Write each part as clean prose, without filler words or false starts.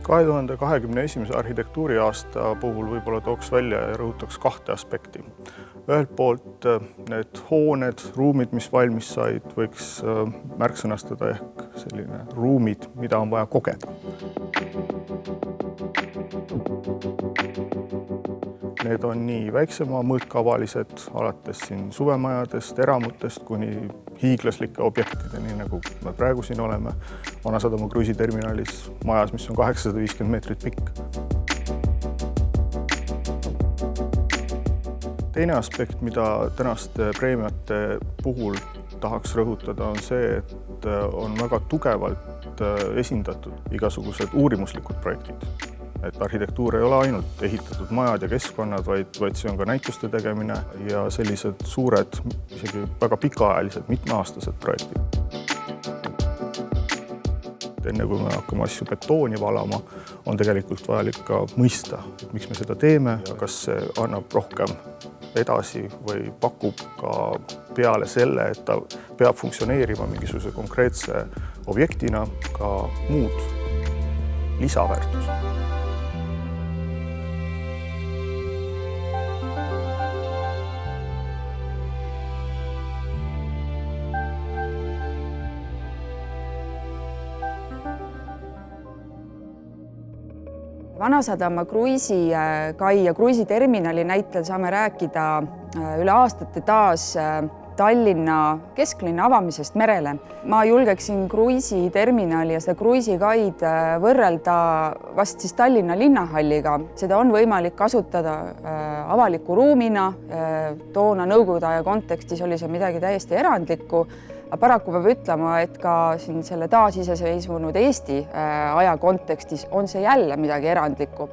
2021. arhitektuuriaasta puhul võib-olla tooks välja ja rõhutaks kahte aspekti. Ühelt poolt need hooned, ruumid, mis valmis said, võiks märksõnastada ehk selline ruumid, mida on vaja kogeda. Need on nii väiksema mõõtkavalised, alates siin suvemajadest, eramutest kuni hiiglaslike objektideni, nagu me praegu siin oleme, Vanasadama kruiisiterminalis majas, mis on 850 meetrit pikk. Teine aspekt, mida tänaste preemiate puhul tahaks rõhutada, on see, et on väga tugevalt esindatud igasugused uurimuslikud projektid. Et arhitektuur ei ole ainult ehitatud majad ja keskkonnad, vaid see on ka näituste tegemine ja sellised suured, isegi väga pikaajalised, mitmeaastased projektid. Enne kui me hakkame asju betooni valama, on tegelikult vajalik ka mõista, et miks me seda teeme ja kas see annab rohkem edasi või pakub ka peale selle, et ta peab funktsioneerima mingisuguse konkreetse objektina ka muud lisaväärtust. Vanasadama kruiisikai ja kruiisiterminali näitel saame rääkida üle aastate taas Tallinna kesklinna avamisest merele. Ma julgeksin kruiisiterminali ja seda kruiisikaid võrrelda vast siis Tallinna linnahalliga. Seda on võimalik kasutada avaliku ruumina. Toona nõukogude aja kontekstis oli see midagi täiesti erandlikku. Paraku peab ütlema, et ka siin selle taasiseseisvunud Eesti aja kontekstis on see jälle midagi erandlikku.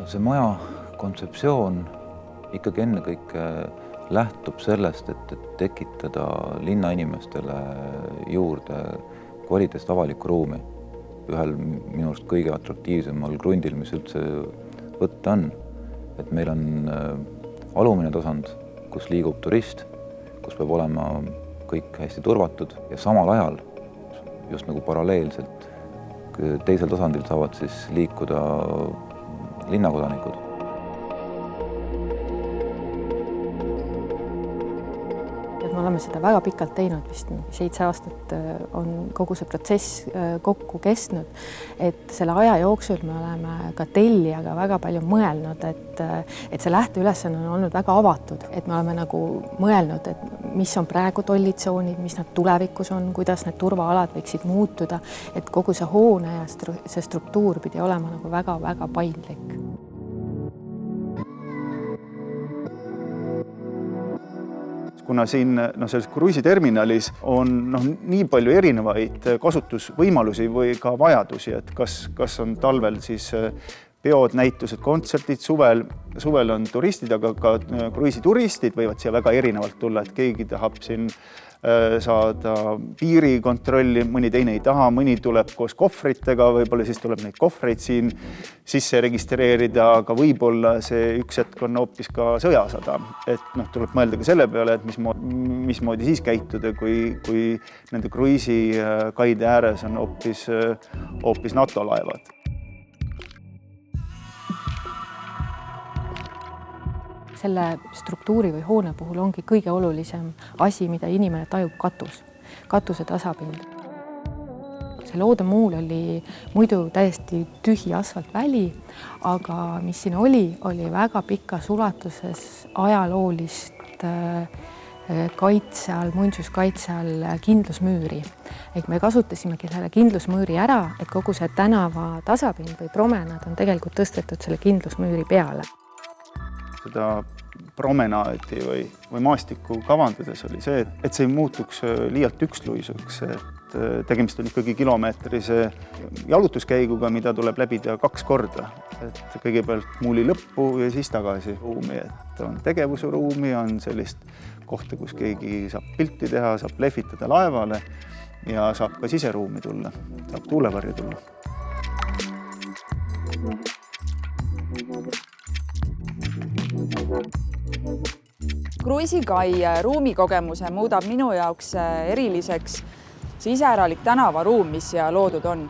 See maja kontseptsioon ikkagi ennekõike lähtub sellest, et tekitada linnainimestele juurde kvaliteetset avalikku ruumi. Ühel minust kõige atraktiivsemal krundil, mis üldse võtta on. Et meil on alumine tasand, kus liigub turist, kus peab olema kõik hästi turvatud ja samal ajal just nagu paralleelselt teisel tasandil saavad siis liikuda linnakodanikud. Me oleme seda väga pikalt teinud, vist 7 aastat on kogu see protsess kokku kestnud, et selle aja jooksul me oleme ka tellijaga väga palju mõelnud, et see lähteülesanne on olnud väga avatud, et me oleme nagu mõelnud, et mis on praegu tollitsoonid, mis nad tulevikus on, kuidas need turvaalad võiksid muutuda, et kogu see hoone ja see struktuur pidi olema nagu väga-väga paindlik. Kuna siin selles kruiisiterminalis on nii palju erinevaid kasutusvõimalusi või ka vajadusi, et kas on talvel siis peod, näitused, kontsertid, suvel on turistid, aga ka kruiisituristid võivad siia väga erinevalt tulla, et keegi tahab siin saada piirikontrolli, mõni teine ei taha, mõni tuleb koos kohvritega, võib-olla siis tuleb neid kohvreid siin sisse registreerida, aga võib-olla see üks hetk on hoopis ka sõjasada. Et tuleb mõelda ka selle peale, et mismoodi siis käituda, kui nende kruiisikaide ääres on hoopis NATO laevad. Selle struktuuri või hoone puhul ongi kõige olulisem asi, mida inimene tajub katuse tasapind. See loodemuul oli muidu täiesti tühi asfaltväli, aga mis siin oli väga pikas ulatuses ajaloolist kaitse all, muinsuskaitse all kindlusmüüri. Ehk me kasutasimegi selle kindlusmüüri ära, et kogu see tänava tasapind või promenad on tegelikult tõstetud selle kindlusmüüri peale. Seda promenaadi või maastiku kavandades oli see, et see ei muutuks liialt üksluisuks, et tegemist on ikkagi kilomeetrise jalutuskäiguga, mida tuleb läbida 2 korda. Et kõigepealt muuli lõppu ja siis tagasi ruumi, et on tegevusruumi, on sellist kohta, kus keegi saab pilti teha, saab lehvitada laevale ja saab ka siseruumi tulla, saab tuulevarju tulla. Kruiisikai ruumikogemuse muudab minu jaoks eriliseks see iseäralik tänavaruum, mis siia loodud on.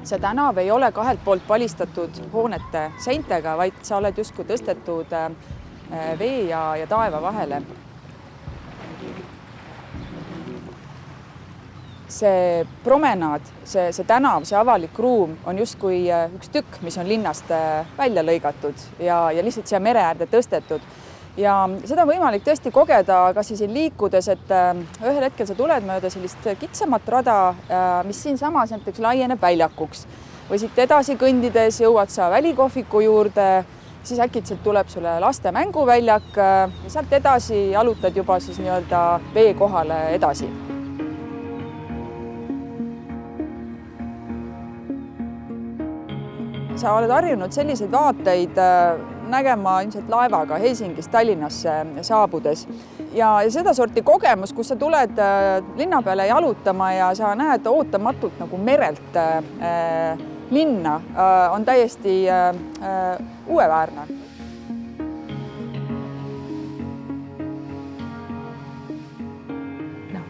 see tänav ei ole kahelt poolt palistatud hoonete seintega, vaid sa oled justkui tõstetud vee ja taeva vahele. See promenaad, see tänav, see avalik ruum on justkui üks tükk, mis on linnast välja lõigatud ja lihtsalt siia mere äärde tõstetud. Ja seda on võimalik tõesti kogeda ka siin liikudes, et ühel hetkel sa tuled mööda sellist kitsamat rada, mis siinsamas näiteks laieneb väljakuks. Või siit edasi kõndides jõuad sa välikohviku juurde, siis äkitselt tuleb sulle laste mänguväljak ja sealt edasi jalutad juba siis nii-öelda vee kohale edasi. Sa oled harjunud selliseid vaateid nägema ilmselt laevaga Helsingist Tallinnasse saabudes. Ja seda sorti kogemus, kus sa tuled linna peale jalutama ja sa näed ootamatult nagu merelt linna, on täiesti uueväärne.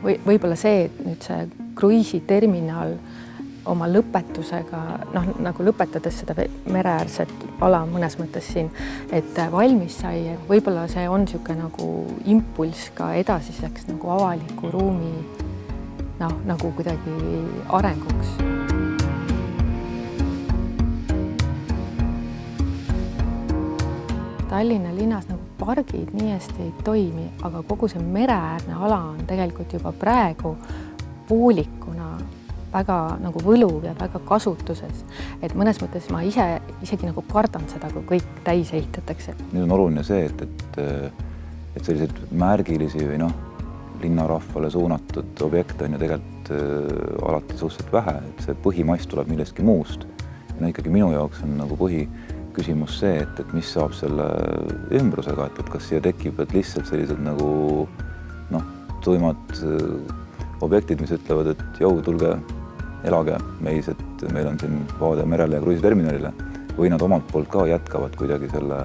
Võib-olla see, et nüüd see kruiisiterminal oma lõpetusega, nagu lõpetades seda mereäärset ala mõnes mõttes siin, et valmis sai, et võib-olla see on niisugune nagu impulss ka edasiseks nagu avaliku ruumi nagu kuidagi arenguks. Tallinna linnas nagu pargid nii hästi ei toimi, aga kogu see mereäärne ala on tegelikult juba praegu poolikuna väga nagu võluv ja väga kasutuses. Et mõnes mõttes ma isegi nagu kardan seda, kui kõik täis ehitatakse. Nüüd on oluline see, et selliseid märgilisi või linnarahvale suunatud objekte on ju tegelikult alati suhteliselt vähe, et see põhimass tuleb millestki muust. Ja ikkagi minu jaoks on nagu põhiküsimus see, et mis saab selle ümbrusega, et kas siia tekib lihtsalt sellised nagu tuimad objektid, mis ütlevad, et tulge, elage meis, et meil on siin vaade merele ja kruiisiterminalile, või nad omalt poolt ka jätkavad kuidagi selle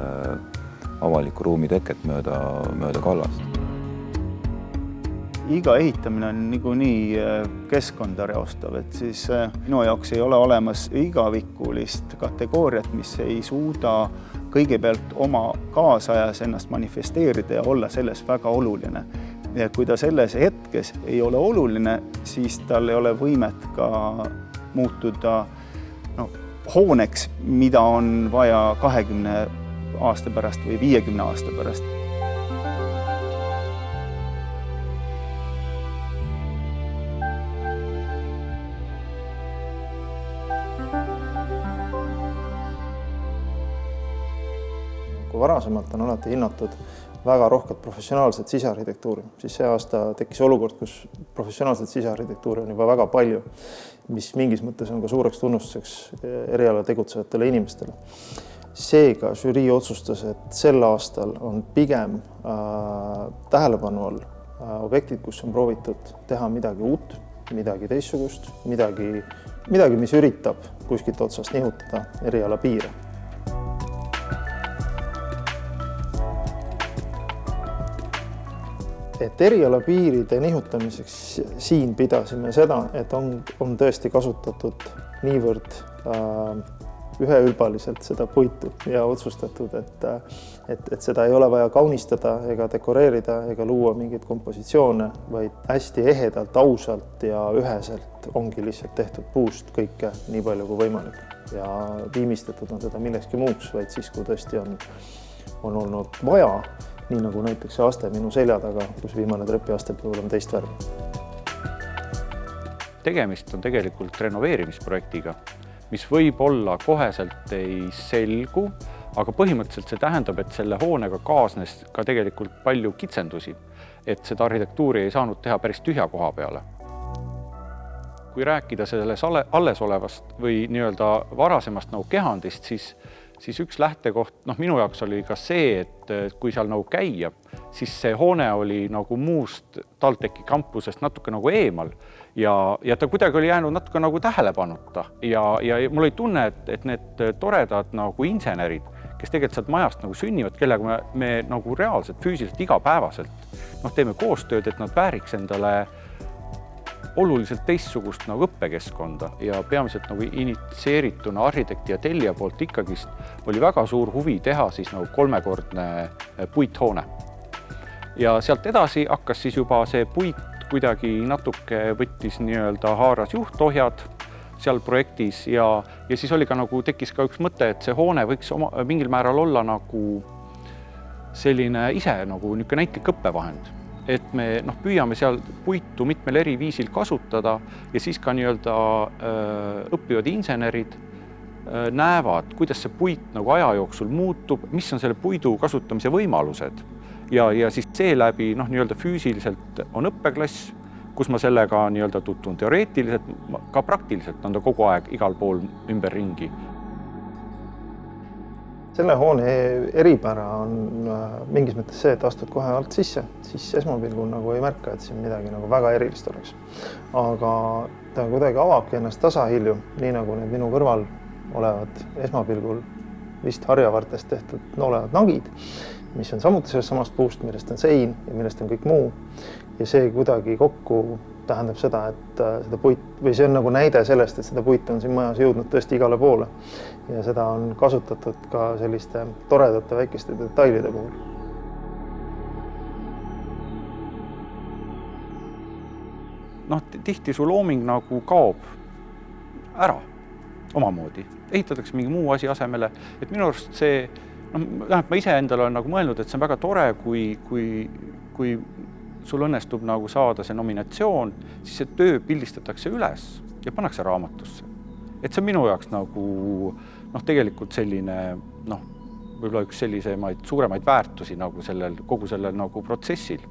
avaliku ruumi teket mööda kallast. Iga ehitamine on niikuinii keskkonda reostav, et siis minu jaoks ei ole olemas igavikulist kategooriat, mis ei suuda kõigepealt oma kaasajas ennast manifesteerida ja olla selles väga oluline. Ja kui ta selles hetkes ei ole oluline, siis tal ei ole võimet ka muutuda hooneks, mida on vaja 20 aasta pärast või 50 aasta pärast. Kui varasemalt on alati hinnatud väga rohket professionaalset sisearhitektuuri, siis see aasta tekkis olukord, kus professionaalset sisearhitektuuri on juba väga palju, mis mingis mõttes on ka suureks tunnustuseks eriala tegutsevatele inimestele. Seega žürii otsustas, et sel aastal on pigem tähelepanu all objektid, kus on proovitud teha midagi uut, midagi teistsugust, midagi, mis üritab kuskilt otsast nihutada eriala piire. Et eriala piiride nihutamiseks siin pidasime seda, et on tõesti kasutatud niivõrd üheülbaliselt seda puitu ja otsustatud, et seda ei ole vaja kaunistada ega dekoreerida ega luua mingeid kompositsioone, vaid hästi ehedalt, ausalt ja üheselt ongi lihtsalt tehtud puust kõike nii palju kui võimalik. Ja viimistletud on seda millekski muuks, vaid siis, kui tõesti on olnud vaja, nii nagu näiteks see aste minu selja taga, kus viimane trepiaste puhul on teist värvi. Tegemist on tegelikult renoveerimisprojektiga, mis võib olla koheselt ei selgu, aga põhimõtteliselt see tähendab, et selle hoonega kaasnes ka tegelikult palju kitsendusi, et seda arhitektuuri ei saanud teha päris tühja koha peale. Kui rääkida selles alles olevast või nii-öelda varasemast kehandist, siis üks lähtekoht, minu jaoks oli ka see, et kui seal käia, siis see hoone oli muust TalTechi kampusest natuke eemal ja ta kuidagi oli jäänud natuke tähelepanuta ja mul oli tunne, et need toredad insenerid, kes tegelikult sealt majast sünnivad, kellega me reaalselt, füüsiliselt igapäevaselt teeme koostööd, et nad vääriks endale oluliselt teistsugust nagu õppekeskkonda ja peamiselt nagu initsieerituna arhitekti ja tellija poolt ikkagist oli väga suur huvi teha siis nagu 3-kordne puithoone. Ja sealt edasi hakkas siis juba see puit kuidagi natuke võttis haaras juhtohjad seal projektis ja siis oli ka nagu tekkis ka üks mõte, et see hoone võiks mingil määral olla nagu selline ise nagu niisugune näitlik õppevahend. Et me püüame seal puitu mitmel eri viisil kasutada ja siis ka õppivad insenerid näevad, kuidas see puit nagu aja jooksul muutub, mis on selle puidu kasutamise võimalused. Ja siis seeläbi füüsiliselt on õppeklass, kus ma sellega tutun teoreetiliselt, ka praktiliselt on ta kogu aeg igal pool ümberringi. Selle hoone eripära on mingis mõttes see, et astud kohe alt sisse, siis esmapilgul nagu ei märka, et siin midagi nagu väga erilist oleks. Aga ta kuidagi avabki ennast tasahilju, nii nagu need minu kõrval olevad esmapilgul vist harjavartest tehtud noolevad nagid, mis on samuti sellest samast puust, millest on sein ja millest on kõik muu. Ja see kuidagi kokku tähendab seda, et seda puit, või see on nagu näide sellest, et seda puit on siin majas jõudnud tõesti igale poole. Ja seda on kasutatud ka selliste toredate väikeste detailide puhul. Tihti su looming nagu kaob ära omamoodi. Ehitatakse mingi muu asi asemele. Et minu arust see ma ise endale olen nagu mõelnud, et see on väga tore, kui sul õnnestub nagu saada see nominatsioon, siis see töö pildistatakse üles ja pannakse raamatusse. Et see on minu jaoks nagu tegelikult selline võib-olla üks sellisemaid suuremaid väärtusi nagu kogu sellel nagu protsessil.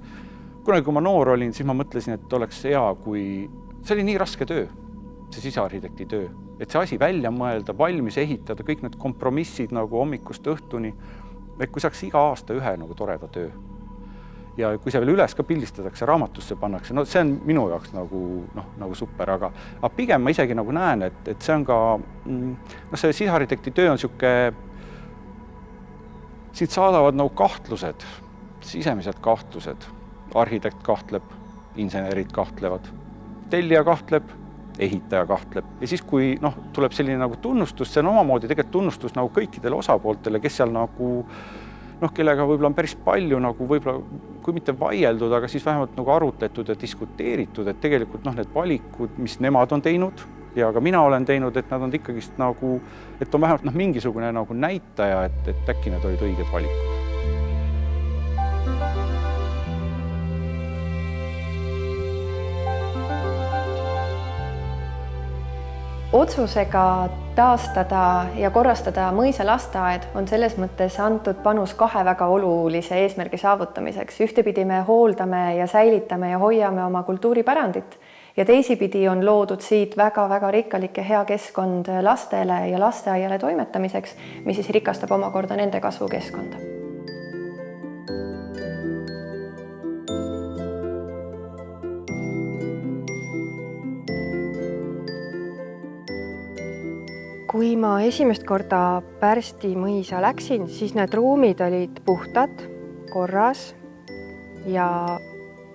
Kunagi, kui ma noor olin, siis ma mõtlesin, et oleks hea, kui see oli nii raske töö, see sisearhitekti töö. Et see asi välja mõelda, valmis ehitada, kõik need kompromissid nagu hommikust õhtuni, et kui saaks iga aasta ühe nagu toreda töö. Ja kui see veel üles ka pildistatakse, raamatusse pannakse, see on minu jaoks nagu super, aga pigem ma isegi nagu näen, et see on ka, see sisearhitekti töö on siuke, siit saadavad nagu kahtlused, sisemised kahtlused, arhitekt kahtleb, insenerid kahtlevad, tellija kahtleb, ehitaja kahtleb. Ja siis, kui tuleb selline nagu tunnustus, see on omamoodi tegelikult tunnustus nagu kõikidele osapooltele, kes seal nagu, kellega võib-olla on päris palju nagu võib-olla, kui mitte vaieldud, aga siis vähemalt nagu arutletud ja diskuteeritud, et tegelikult need valikud, mis nemad on teinud ja ka mina olen teinud, et nad on ikkagist nagu, et on vähemalt mingisugune nagu näitaja, et äkki need olid õiged valikud. Otsusega taastada ja korrastada mõisa lasteaed on selles mõttes antud panus 2 väga olulise eesmärgi saavutamiseks. Ühtepidi me hooldame ja säilitame ja hoiame oma kultuuripärandit ja teisipidi on loodud siit väga-väga rikkalik ja hea keskkond lastele ja lasteaiale toimetamiseks, mis siis rikastab omakorda nende kasvukeskkonda. Kui ma esimest korda Pärsti mõisa läksin, siis need ruumid olid puhtad, korras ja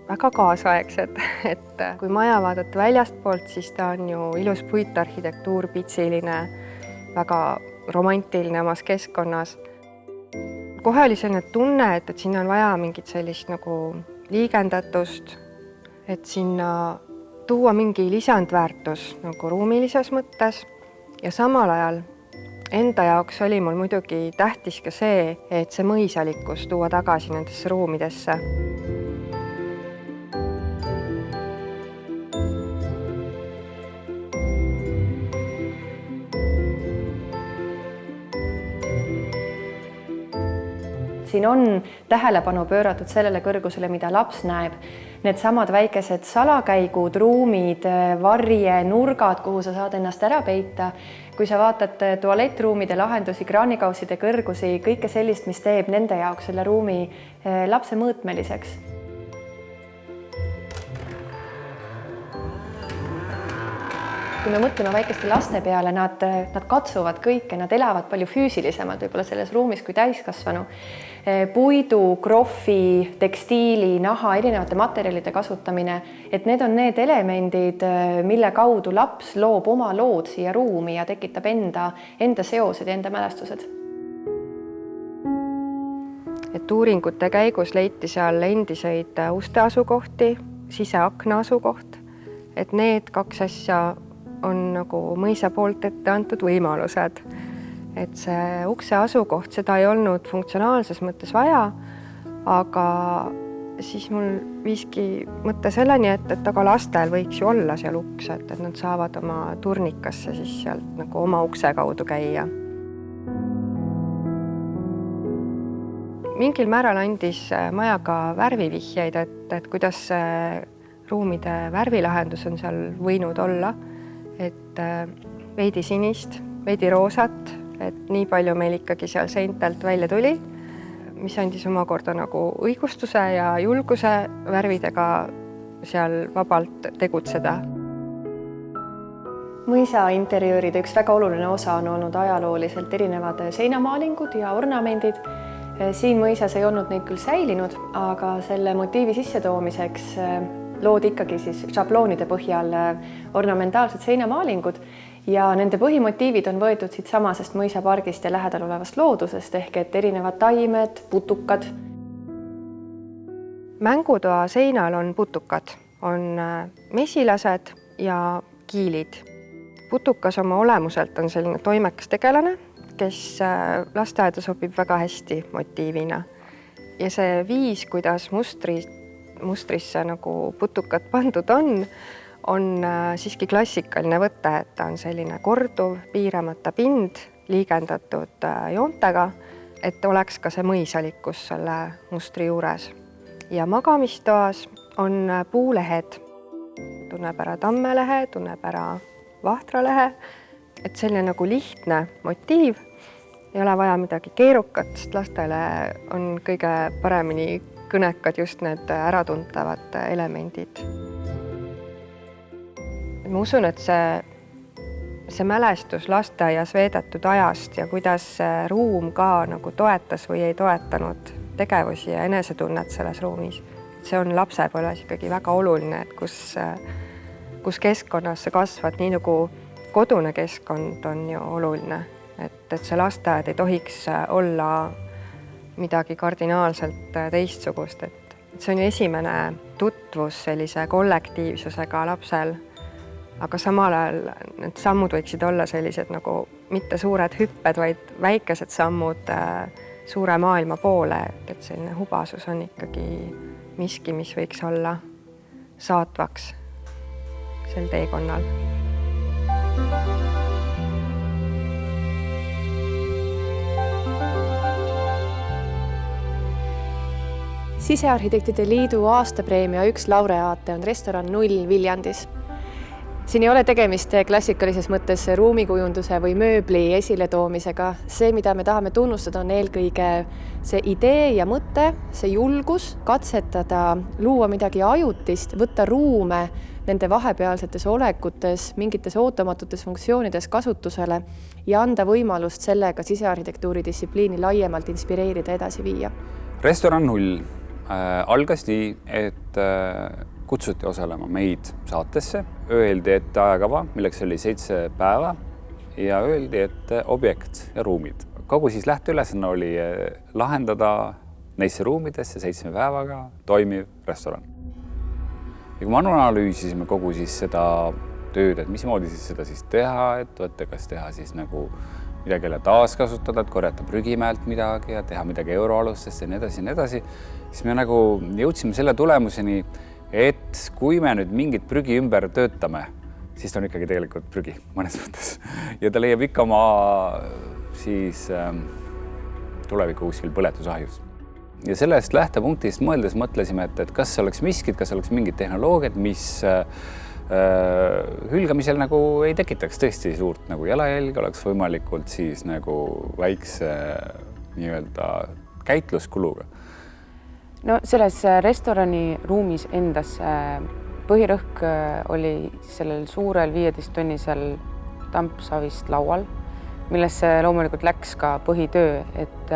väga kaasaegsed. Et kui maja vaadata väljastpoolt, siis ta on ju ilus puitarhitektuur, pitsiline, väga romantiline omas keskkonnas. Kohe oli selline tunne, et sinna on vaja mingit sellist nagu liigendatust, et sinna tuua mingi lisandväärtus nagu ruumilises mõttes. Ja samal ajal enda jaoks oli mul muidugi tähtis ka see, et see mõisalikkus tuua tagasi nendesse ruumidesse. Siin on tähelepanu pööratud sellele kõrgusele, mida laps näeb. Need samad väikesed salakäigud, ruumid, varje, nurgad, kuhu sa saad ennast ära peita. Kui sa vaatad tualettruumide lahendusi, kraanikausside kõrgusi, kõike sellist, mis teeb nende jaoks selle ruumi lapse mõõtmeliseks. kui me mõtleme väikeste laste peale, nad katsuvad kõike, nad elavad palju füüsilisemalt võib-olla selles ruumis kui täiskasvanu. Puidu, krohvi, tekstiili, naha, erinevate materjalide kasutamine, et need on need elemendid, mille kaudu laps loob oma lood siia ruumi ja tekitab enda seosed ja enda mälestused. Et uuringute käigus leiti seal endiseid uste asukohti, siseakna asukoht, et need 2 asja on nagu mõisa poolt ette antud võimalused. Et see ukse asukoht, seda ei olnud funktsionaalses mõttes vaja, aga siis mul viiski mõte selleni, et aga lastel võiks ju olla seal uks, et nad saavad oma turnikasse siis sealt nagu oma ukse kaudu käia. Mingil määral andis maja ka värvivihjeid, et kuidas ruumide värvilahendus on seal võinud olla, et veidi sinist, veidi roosat, et nii palju meil ikkagi seal seintelt välja tuli, mis andis omakorda nagu õigustuse ja julguse värvidega seal vabalt tegutseda. Mõisa interjööride üks väga oluline osa on olnud ajalooliselt erinevad seinamaalingud ja ornamendid. Siin mõisas ei olnud neid küll säilinud, aga selle motiivi sissetoomiseks loodi ikkagi siis šabloonide põhjal ornamentaalsed seinamaalingud ja nende põhimotiivid on võetud siit samasest mõisapargist ja lähedal olevast loodusest ehk et erinevad taimed, putukad. Mängutoa seinal on putukad, on mesilased ja kiilid. Putukas oma olemuselt on selline toimekas tegelane, kes lasteaeda sobib väga hästi motiivina. Ja see viis, kuidas mustrisse nagu putukad pandud on siiski klassikaline võte, et ta on selline korduv, piiramata pind, liigendatud joontega, et oleks ka see mõisalikkus selle mustri juures. Ja magamistoas on puulehed, tunneb ära tammelehe, tunneb ära vahtralehe, et selline nagu lihtne motiiv, ei ole vaja midagi keerukat, sest lastele on kõige paremini kõnekad just need äratuntavad elemendid. Ma usun, et see mälestus lasteaias veedetud ajast ja kuidas see ruum ka nagu toetas või ei toetanud tegevusi ja enesetunnet selles ruumis. See on lapsepõlves ikkagi väga oluline, et kus keskkonnas sa kasvad, nii nagu kodune keskkond on ju oluline. Et see lasteaed ei tohiks olla midagi kardinaalselt teistsugust. Et see on ju esimene tutvus sellise kollektiivsusega lapsel. Aga samal ajal need sammud võiksid olla sellised nagu mitte suured hüpped, vaid väikesed sammud suure maailma poole, et selline hubasus on ikkagi miski, mis võiks olla saatvaks sel teekonnal. Sisearhitektide liidu aastapreemia 1 laureaate on restoran Null Viljandis. Siin ei ole tegemist klassikalises mõttes ruumikujunduse või mööbli esiletoomisega. See, mida me tahame tunnustada, on eelkõige see idee ja mõte, see julgus katsetada, luua midagi ajutist, võtta ruume nende vahepealsetes olekutes, mingites ootamatutes funktsioonides kasutusele ja anda võimalust sellega sisearhitektuuri distsipliini laiemalt inspireerida edasi viia. Restoran Null algas nii, et kutsuti osalema meid saatesse, öeldi ette ajakava, milleks oli 7 päeva ja öeldi ette objekt ja ruumid. Kogu siis lähteülesanne oli lahendada neisse ruumidesse 7 päevaga toimiv restoran. Ja kui me analüüsisime kogu siis seda tööd, et mismoodi siis seda siis teha, et võtta, kas teha siis nagu midagi taaskasutada, et korjata prügimäelt midagi ja teha midagi euroalustest ja nii edasi, siis me nagu jõudsime selle tulemuseni, et kui me nüüd mingit prügi ümber töötame, siis ta on ikkagi tegelikult prügi mõnes mõttes. Ja ta leiab ikka oma siis tuleviku kuskil põletusahjus. Ja sellest lähtepunktist mõeldes mõtlesime, et kas oleks miskid, kas oleks mingid tehnoloogiad, mis hülgamisel nagu ei tekitaks tõesti suurt nagu jalajälge, oleks võimalikult siis nagu väikse nii-öelda käitluskuluga. No selles restorani ruumis endas põhirõhk oli sellel suurel 15-tonnisel tampsavist laual, millesse loomulikult läks ka põhitöö, et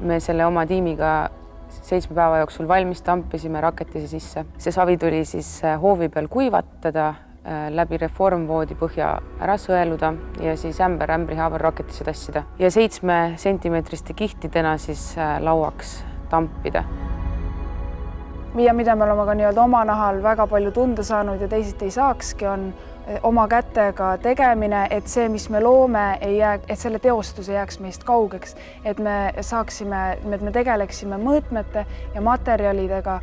me selle oma tiimiga 7 päeva jooksul valmis tampisime raketise sisse. See savi tuli siis hoovi peal kuivatada, läbi reformvoodi põhja ära sõeluda ja siis ämbri haaval raketisse tassida ja 7 sentimeetriste kihtidena siis lauaks tampida. Ja mida me oleme ka nii-öelda oma nahal väga palju tunda saanud ja teisiti ei saakski, on oma kätega tegemine, et see, mis me loome, et selle teostus ei jääks meist kaugeks, et me tegeleksime mõõtmete ja materjalidega,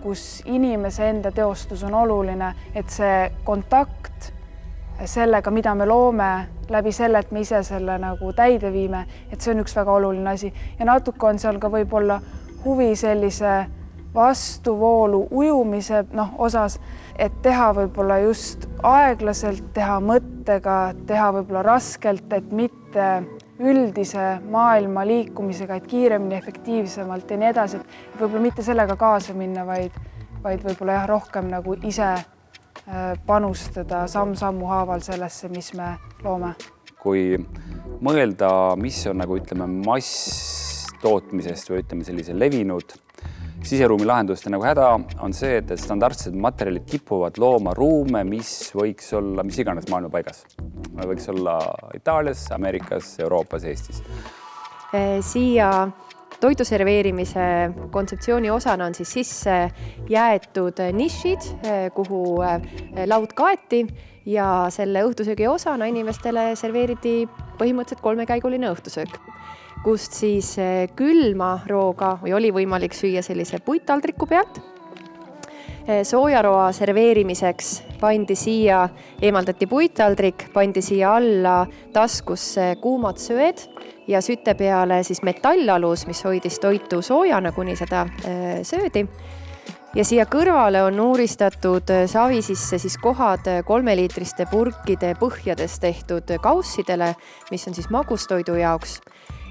kus inimese enda teostus on oluline, et see kontakt sellega, mida me loome läbi selle, et me ise selle nagu täide viime, et see on üks väga oluline asi ja natuke on seal ka võib-olla huvi sellise vastuvoolu ujumise osas, et teha võib-olla just aeglaselt, teha mõttega, teha võib-olla raskelt, et mitte üldise maailma liikumisega, et kiiremini, efektiivsemalt ja nii edasi, et võib-olla mitte sellega kaasa minna, vaid võib-olla rohkem nagu ise panustada samm-sammu haaval sellesse, mis me loome. Kui mõelda, mis on nagu ütleme masstootmisest või ütleme sellise levinud siseruumi lahenduste nagu häda, on see, et standardsed materjalid kipuvad looma ruume, mis võiks olla mis iganes maailma paigas. Võiks olla Itaalias, Ameerikas, Euroopas, Eestis. Siia toidu serveerimise kontseptsiooni osana on siis sisse jäetud nišid, kuhu laud kaeti ja selle õhtusöögi osana inimestele serveeriti põhimõtteliselt 3-käiguline õhtusöök, kust siis külma rooga või oli võimalik süüa sellise puittaldriku pealt. Soojaroa serveerimiseks pandi siia, eemaldati puittaldrik, pandi siia alla taskusse kuumad sööd ja süte peale siis metallalus, mis hoidis toitu soojana, kuni seda söödi. Ja siia kõrvale on uuristatud savi sisse siis kohad 3-liitriste purkide põhjades tehtud kaussidele, mis on siis magustoidu jaoks.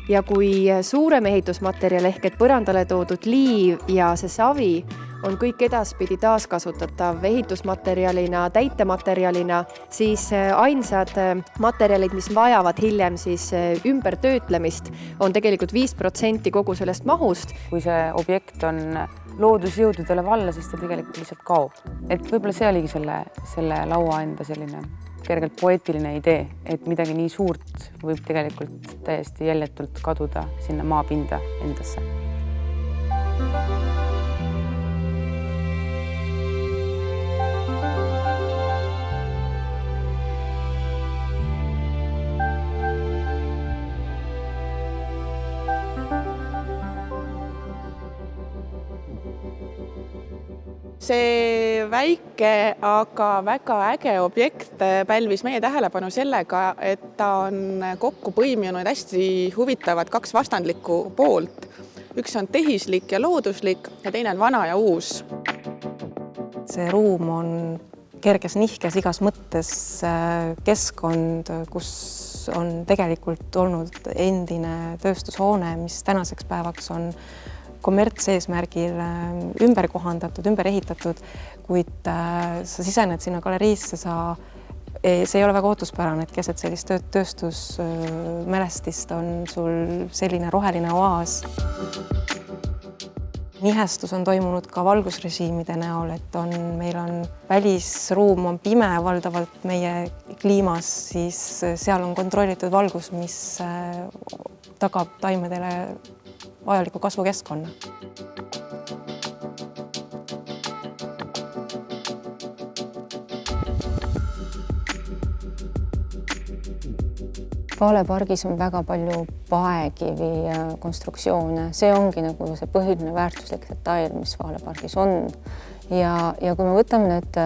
Ja kui suurem ehitusmaterjal ehk et põrandale toodud liiv ja see savi on kõik edaspidi taaskasutatav ehitusmaterjalina, täitematerjalina, siis ainsad materjalid, mis vajavad hiljem siis ümbertöötlemist, on tegelikult 5% kogu sellest mahust. Kui see objekt on loodusjõududele valla, siis ta tegelikult lihtsalt kaob. Et võib-olla see oligi selle laua enda selline kergelt poeetiline idee, et midagi nii suurt võib tegelikult täiesti jäljetult kaduda sinna maapinda endasse. See väike, aga väga äge objekt pälvis meie tähelepanu sellega, et ta on kokku põiminud hästi huvitavad 2 vastandlikku poolt. Üks on tehislik ja looduslik ja teine on vana ja uus. See ruum on kerges nihkes igas mõttes keskkond, kus on tegelikult olnud endine tööstushoone, mis tänaseks päevaks on kommertseesmärgil ümber kohandatud, ümber ehitatud, kuid sa sisened sinna galeriisse, see ei ole väga ootuspärane, et keset sellist tööstusmälestist on sul selline roheline oaas. Nihestus on toimunud ka valgusrežiimide näol, et meil on välisruum on pime valdavalt meie kliimas, siis seal on kontrollitud valgus, mis tagab taimedele vajaliku kasvukeskkonna. Vaalepargis on väga palju paekivi konstruktsioone. See ongi nagu see põhiline väärtuslik detail, mis Vaalepargis on. Ja kui me võtame need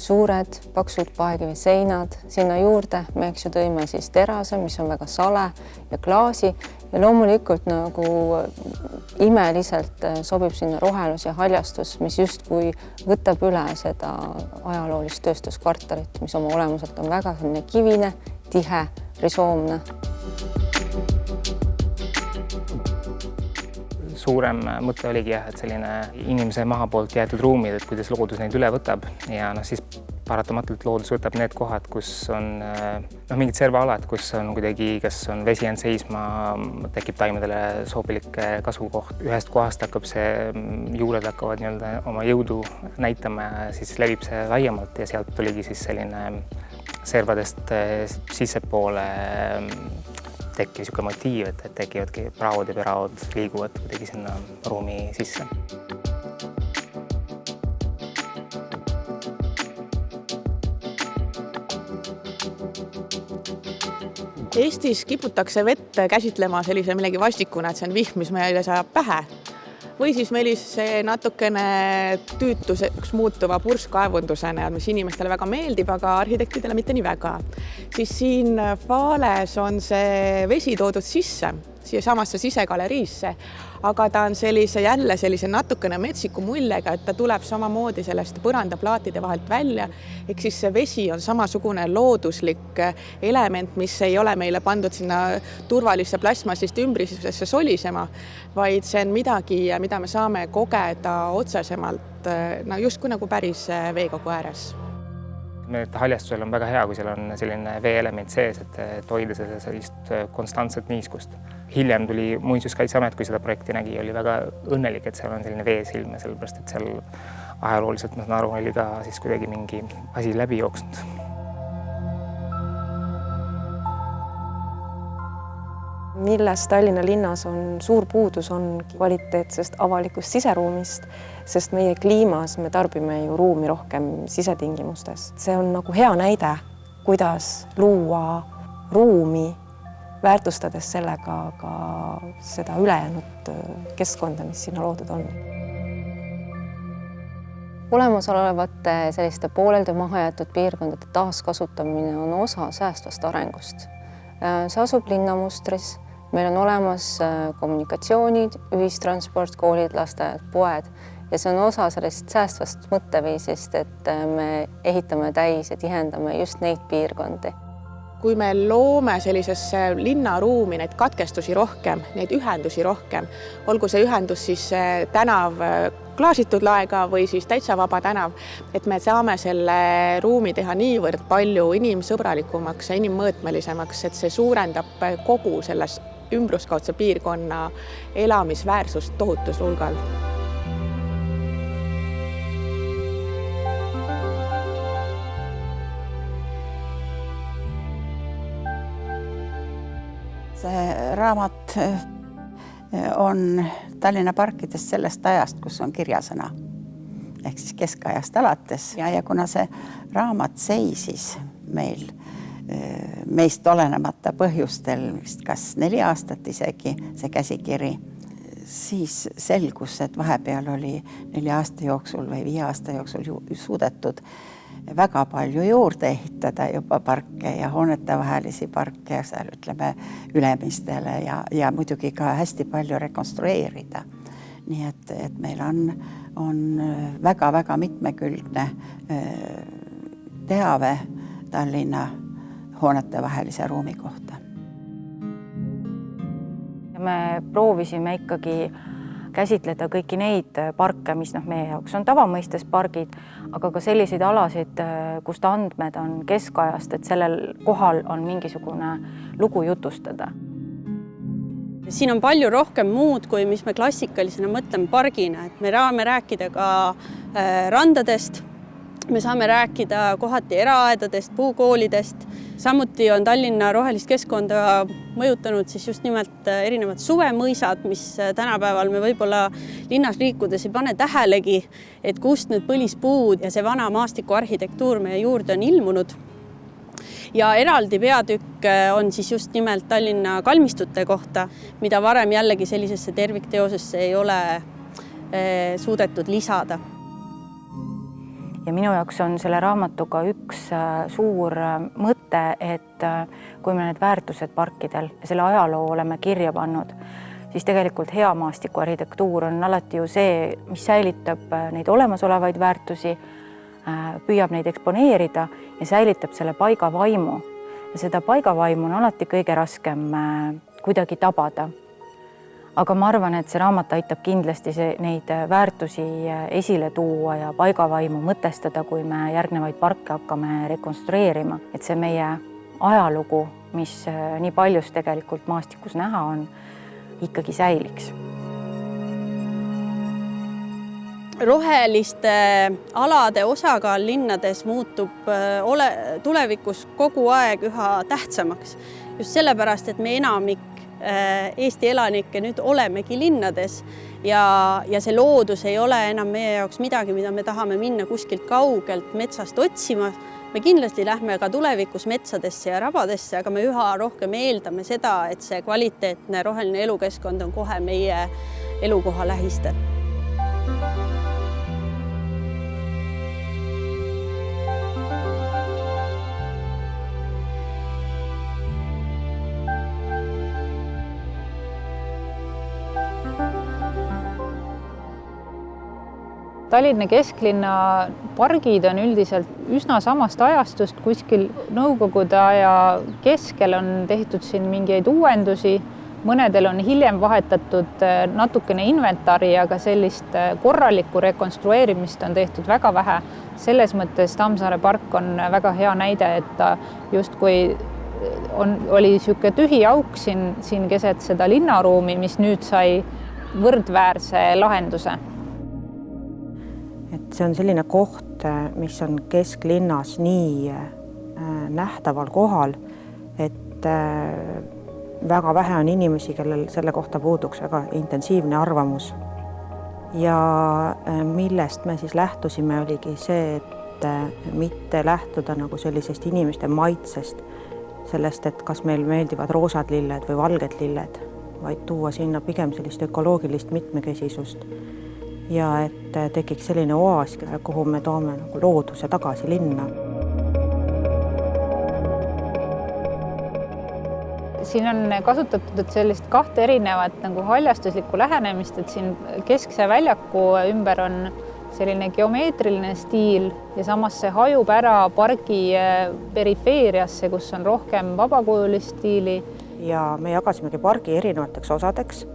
suured, paksud paekivi seinad, sinna juurde me tõime siis terase, mis on väga sale ja klaasi ja loomulikult nagu imeliselt sobib sinna rohelus ja haljastus, mis justkui võtab üle seda ajaloolist tööstuskvartalit, mis oma olemuselt on väga kivine, tihe, risoomne. suurem mõte oligi jah, et selline inimese maha poolt jäetud ruumid, et kuidas loodus neid üle võtab ja siis paratamatult loodus võtab need kohad, kus on mingid servaalad, kus on kuidagi, kas on vesi jäänud seisma, tekib taimedele sobilik kasvukoht. Ühest kohast hakkab juured hakkavad nii-öelda oma jõudu näitama ja siis levib see laiemalt ja sealt tuligi siis selline servadest sissepoole tekkis niisugune motiiv, et tekivadki praod ja peraod liiguvad kuidagi sinna ruumi sisse. Eestis kiputakse vett käsitlema sellise millegi vastikuna, et see on vihm, mis meile saab pähe. Või siis meil see natukene tüütuseks muutuva purskkaevundusena, mis inimestele väga meeldib, aga arhitektidele mitte nii väga. Siis siin Vaales on see vesi toodud sisse, siia samasse sisegaleriisse, aga ta on jälle sellise natukene metsiku mullega, et ta tuleb samamoodi sellest põrandaplaatide vahelt välja. Ehk siis see vesi on samasugune looduslik element, mis ei ole meile pandud sinna turvalisse plasmassist ümbrisesse solisema, vaid see on midagi, mida me saame kogeda otsesemalt, justkui nagu päris veekogu ääres. Haljastusel on väga hea, kui seal on selline veeelement sees, et hoida seda sellist konstantset niiskust. Hiljem tuli Muinsuskaitseamet, kui seda projekti nägi, oli väga õnnelik, et seal on selline veesilm, sellepärast et seal ajalooliselt, ma saan aru, oli ka siis kuidagi mingi asi läbi jooksnud. Milles Tallinna linnas on suur puudus, on kvaliteetsest avalikust siseruumist, sest meie kliimas me tarbime ju ruumi rohkem sisetingimustes. See on nagu hea näide, kuidas luua ruumi, väärtustades sellega ka seda ülejäänud keskkonda, mis sinna loodud on. Olemasolevate selliste pooleldi mahajäetud piirkondade taaskasutamine on osa säästvast arengust. See asub linnamustris. Meil on olemas kommunikatsioonid, ühistransport, koolid, lasteaiad, poed ja see on osa sellest säästvast mõtteviisist, et me ehitame täis ja tihendame just neid piirkondi. Kui me loome sellisesse linnaruumi neid katkestusi rohkem, neid ühendusi rohkem, olgu see ühendus siis tänav klaasitud laega või siis täitsa vaba tänav, et me saame selle ruumi teha niivõrd palju inimsõbralikumaks ja inimmõõtmelisemaks, et see suurendab kogu selles ümbruskaudse piirkonna elamisväärsust tohutus hulgal. See raamat on Tallinna parkidest sellest ajast, kus on kirjasõna, ehk siis keskajast alates. Ja kuna see raamat seisis meil meist olenemata põhjustel, vist kas 4 aastat isegi see käsikiri, siis selgus, et vahepeal oli 4 aasta jooksul või 5 aasta jooksul suudetud väga palju juurde ehitada juba parke ja hoonete vahelisi parke seal ütleme ülemistele ja muidugi ka hästi palju rekonstrueerida. Nii et meil on väga-väga mitmekülgne teave Tallinna hoonete vahelise ruumi kohta. Me proovisime ikkagi käsitleda kõiki neid parke, mis meie jaoks on tavamõistes pargid, aga ka selliseid alasid, kust andmed on keskajast, et sellel kohal on mingisugune lugu jutustada. Siin on palju rohkem muud, kui mis me klassikalisena mõtleme pargina, et me saame rääkida ka randadest, me saame rääkida kohati eraaedadest, puukoolidest. Samuti on Tallinna rohelist keskkonda mõjutanud siis just nimelt erinevad suvemõisad, mis tänapäeval me võib-olla linnas liikudes ei pane tähelegi, et kust need põlispuud ja see vana maastikuarhitektuur meie juurde on ilmunud. Ja eraldi peatükk on siis just nimelt Tallinna kalmistute kohta, mida varem jällegi sellisesse tervikteosesse ei ole suudetud lisada. Ja minu jaoks on selle raamatuga üks suur mõte, et kui me need väärtused parkidel ja selle ajaloo oleme kirja pannud, siis tegelikult hea maastikuarhitektuur on alati ju see, mis säilitab neid olemasolevaid väärtusi, püüab neid eksponeerida ja säilitab selle paiga vaimu. Ja seda paiga vaimu on alati kõige raskem kuidagi tabada. aga ma arvan, et see raamat aitab kindlasti neid väärtusi esile tuua ja paigavaimu mõtestada, kui me järgnevaid parke hakkame rekonstrueerima. Et see meie ajalugu, mis nii paljus tegelikult maastikus näha on, ikkagi säiliks. Roheliste alade osakaal linnades muutub tulevikus kogu aeg üha tähtsamaks. Just sellepärast, et me enamik Eesti elanikke nüüd olemegi linnades ja see loodus ei ole enam meie jaoks midagi, mida me tahame minna kuskilt kaugelt metsast otsima. Me kindlasti lähme ka tulevikus metsadesse ja rabadesse, aga me üha rohkem eeldame seda, et see kvaliteetne roheline elukeskkond on kohe meie elukoha lähistel. Tallinna kesklinna pargid on üldiselt üsna samast ajastust, kuskil Nõukogude aja keskel on tehtud siin mingeid uuendusi, mõnedel on hiljem vahetatud natukene inventari, aga sellist korralikku rekonstrueerimist on tehtud väga vähe. Selles mõttes Tammsaare park on väga hea näide, et justkui oli niisugune tühi auk siin keset seda linnaruumi, mis nüüd sai võrdväärse lahenduse. Et see on selline koht, mis on kesklinnas nii nähtaval kohal, et väga vähe on inimesi, kellel selle kohta puuduks väga intensiivne arvamus. Ja millest me siis lähtusime, oligi see, et mitte lähtuda nagu sellisest inimeste maitsest, sellest, et kas meil meeldivad roosad lilled või valged lilled, vaid tuua sinna pigem sellist ökoloogilist mitmekesisust. Ja et tekiks selline oaas, kuhu me toome nagu looduse tagasi linna. Siin on kasutatud sellist kahte erinevat nagu haljastuslikku lähenemist, et siin keskse väljaku ümber on selline geomeetriline stiil ja samas see hajub ära pargi perifeeriasse, kus on rohkem vabakujulist stiili. Ja me jagasimegi pargi erinevateks osadeks.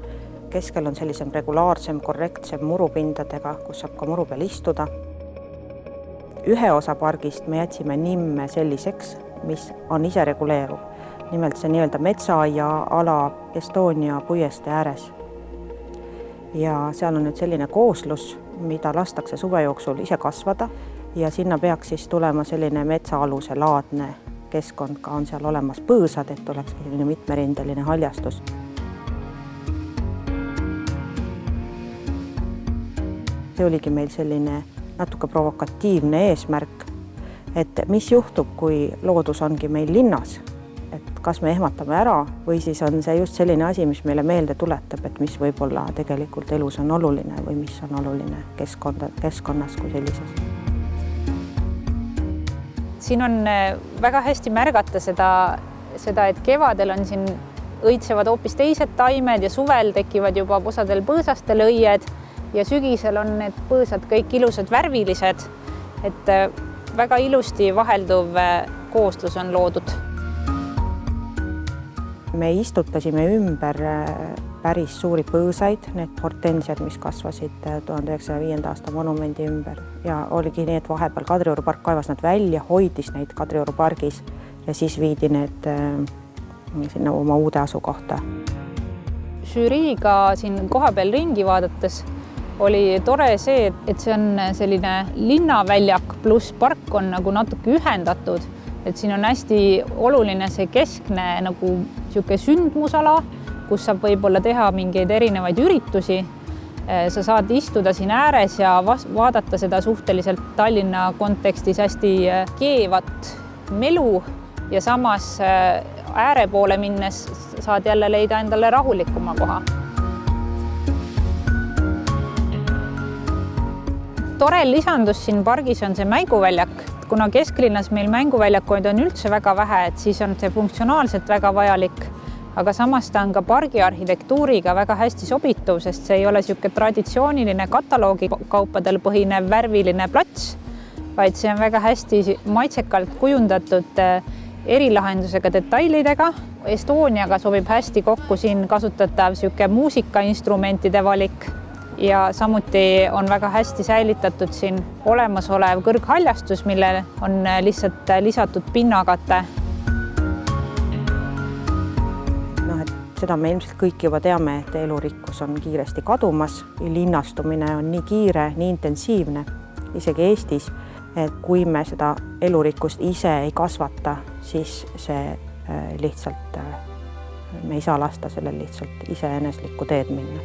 Keskel on sellisem regulaarsem, korrektsem murupindadega, kus saab ka muru peal istuda. Ühe osa pargist me jätsime nimme selliseks, mis on ise reguleeruv. Nimelt see nii-öelda metsaaia ala Estonia puieste ääres. Ja seal on nüüd selline kooslus, mida lastakse suve jooksul ise kasvada ja sinna peaks siis tulema selline metsaaluse laadne keskkond, ka on seal olemas põõsad, et oleks selline mitmerindeline haljastus. See oligi meil selline natuke provokatiivne eesmärk, et mis juhtub, kui loodus ongi meil linnas, et kas me ehmatame ära või siis on see just selline asi, mis meile meelde tuletab, et mis võib-olla tegelikult elus on oluline või mis on oluline keskkonnas kui sellises. Siin on väga hästi märgata seda, et kevadel on siin õitsevad hoopis teised taimed ja suvel tekivad juba osadel põõsastel õied ja sügisel on need põõsad kõik ilusad värvilised, et väga ilusti vahelduv kooslus on loodud. Me istutasime ümber päris suuri põõsaid, need hortensiad, mis kasvasid 1905. aasta monumendi ümber ja oligi nii, et vahepeal Kadrioru park kaevas nad välja, hoidis neid Kadrioru pargis ja siis viidi need sinna oma uude asukohta. Žüriiga siin kohapeal ringi vaadates oli tore see, et see on selline linnaväljak pluss park on nagu natuke ühendatud, et siin on hästi oluline see keskne nagu niisugune sündmusala, kus saab võib-olla teha mingeid erinevaid üritusi. Sa saad istuda siin ääres ja vaadata seda suhteliselt Tallinna kontekstis hästi keevat melu ja samas ääre poole minnes saad jälle leida endale rahulikuma koha. Tore lisandus siin pargis on see mänguväljak. Kuna kesklinnas meil mänguväljakuid on üldse väga vähe, et siis on see funktsionaalselt väga vajalik, aga samas ta on ka pargi arhitektuuriga väga hästi sobituv, sest see ei ole niisugune traditsiooniline kataloogikaupadel põhinev värviline plats, vaid see on väga hästi maitsekalt kujundatud erilahendusega detailidega. Estoniaga sobib hästi kokku siin kasutatav sihuke muusikainstrumentide valik ja samuti on väga hästi säilitatud siin olemasolev kõrghaljastus, millele on lihtsalt lisatud pinnakate. Seda me ilmselt kõik juba teame, et elurikkus on kiiresti kadumas. Linnastumine on nii kiire, nii intensiivne, isegi Eestis, et kui me seda elurikkust ise ei kasvata, siis see lihtsalt, me ei saa lasta sellel lihtsalt iseeneslikku teed minna.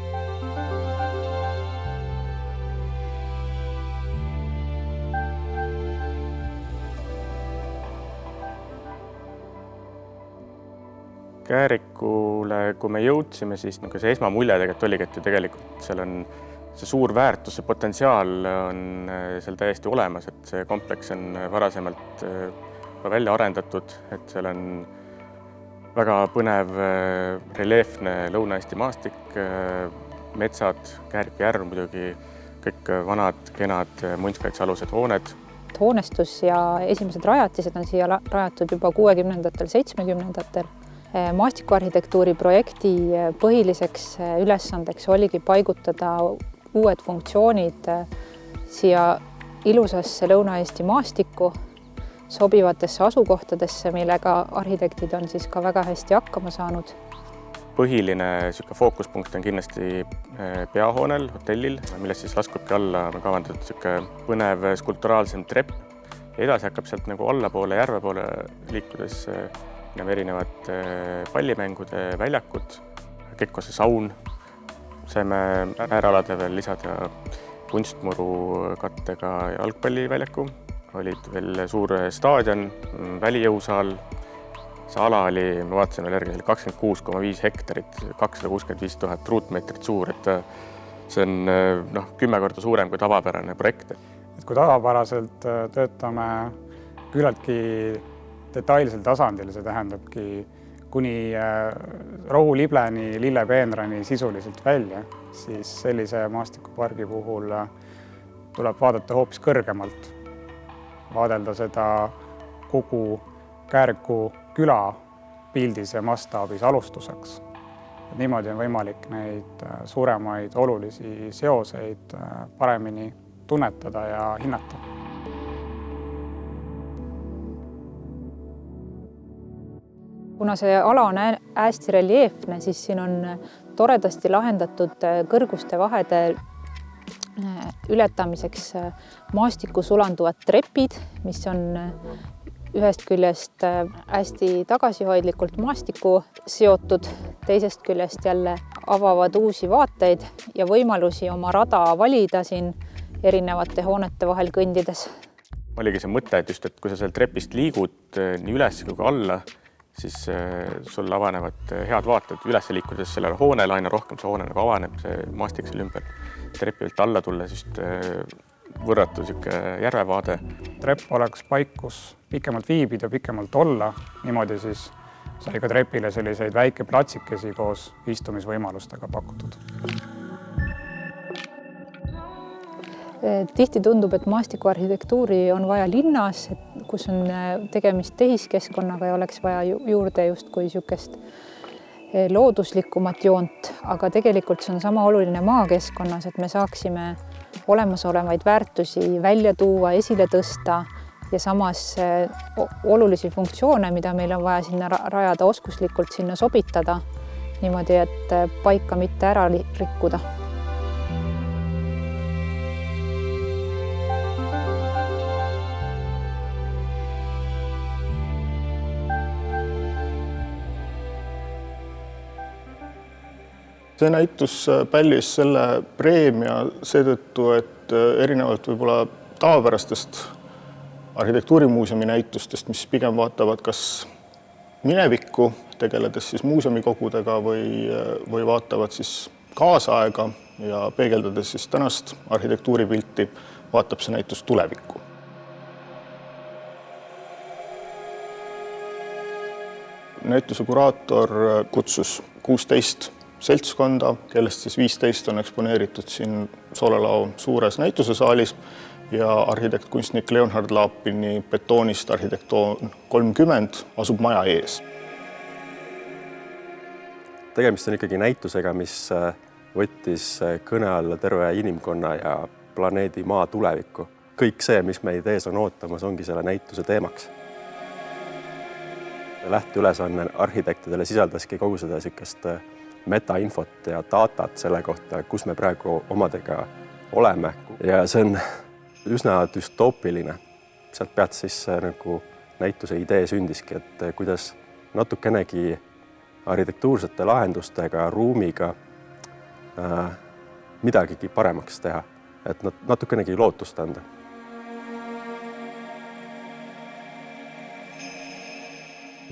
Käärikule, kui me jõudsime, siis see esmamulje oligi, et tegelikult seal on see suur väärtus, see potentsiaal on seal täiesti olemas, et see kompleks on varasemalt välja arendatud, et seal on väga põnev reljeefne Lõuna-Eesti maastik, metsad, Kääriku järv muidugi, kõik vanad, kenad muinsuskaitsealused hooned. Hoonestus ja esimesed rajatised on siia rajatud juba 60-ndatel, 70-ndatel. Maastikuarhitektuuri projekti põhiliseks ülesandeks oligi paigutada uued funktsioonid siia ilusasse Lõuna-Eesti maastikku, sobivatesse asukohtadesse, millega arhitektid on siis ka väga hästi hakkama saanud. Põhiline fookuspunkt on kindlasti peahoonel, hotellil, millest siis laskubki alla kavandatud põnev skulpturaalsem trepp. Edasi hakkab sealt allapoole, järve poole liikudes erinevad pallimängude väljakud, Kekkose saun. Saime äärealade veel lisada kunstmuru kattega jalgpalliväljaku. Olid veel suur staadion, välijõusaal. See ala oli, me vaatasime veel järgi, 26,5 hektarit, 265 000 ruutmeetrit suur. Et see on 10 korda suurem kui tavapärane projekt. Kui tavapäraselt töötame küllaltki detailsel tasandil, see tähendabki kuni rohulibleni, lillepeenrani sisuliselt välja, siis sellise maastikupargi puhul tuleb vaadata hoopis kõrgemalt, vaadelda seda kogu Kääriku küla pildis ja mastaabis alustuseks. Niimoodi on võimalik neid suuremaid olulisi seoseid paremini tunnetada ja hinnata. Kuna see ala on hästi reljeefne, siis siin on toredasti lahendatud kõrguste vahede ületamiseks maastikku sulanduvad trepid, mis on ühest küljest hästi tagasihoidlikult maastikku seotud, teisest küljest jälle avavad uusi vaateid ja võimalusi oma rada valida siin erinevate hoonete vahel kõndides. Oligi see mõte, et just, et kui sa seal trepist liigud nii üles kui ka alla, siis sul avanevad head vaated üles liikudes sellele hoonele, aina rohkem see hoone avaneb, see maastik seal ümber. Trepilt alla tulles just võrratu järvevaade. Trepp oleks paik, kus pikemalt viibida, pikemalt olla. Niimoodi siis sai ka trepile selliseid väike platsikesi koos istumisvõimalustega pakutud. Tihti tundub, et maastikuarhitektuuri on vaja linnas, kus on tegemist tehiskeskkonnaga ja oleks vaja juurde justkui niisugust looduslikumat joont, aga tegelikult see on sama oluline maakeskkonnas, et me saaksime olemasolevaid väärtusi välja tuua, esile tõsta ja samas olulisi funktsioone, mida meil on vaja sinna rajada, oskuslikult sinna sobitada niimoodi, et paika mitte ära rikkuda. See näitus pälvis selle preemia seetõttu, et erinevalt võib-olla tavapärastest arhitektuurimuuseumi näitustest, mis pigem vaatavad kas minevikku, tegeledes siis muuseumikogudega või vaatavad siis kaasaega ja peegeldades siis tänast arhitektuuripilti, vaatab see näitus tulevikku. Näituse kuraator kutsus 16 seltskonda, kellest siis 15 on eksponeeritud siin Soolelao suures näitusesaalis ja arhitekt-kunstnik Leonhard Laapini betoonist arhitektoon 30 asub maja ees. Tegemist on ikkagi näitusega, mis võttis kõne alla terve inimkonna ja planeedi Maa tulevikku. Kõik see, mis meid ees on ootamas, ongi selle näituse teemaks. Lähteülesanne arhitektidele sisaldaski kogu seda sükest metainfot ja datat selle kohta, kus me praegu omadega oleme. Ja see on üsna düstoopiline. Sealt pealt siis nagu näituse idee sündiski, et kuidas natukenegi arhitektuursete lahendustega, ruumiga midagigi paremaks teha, et natukenegi lootust anda.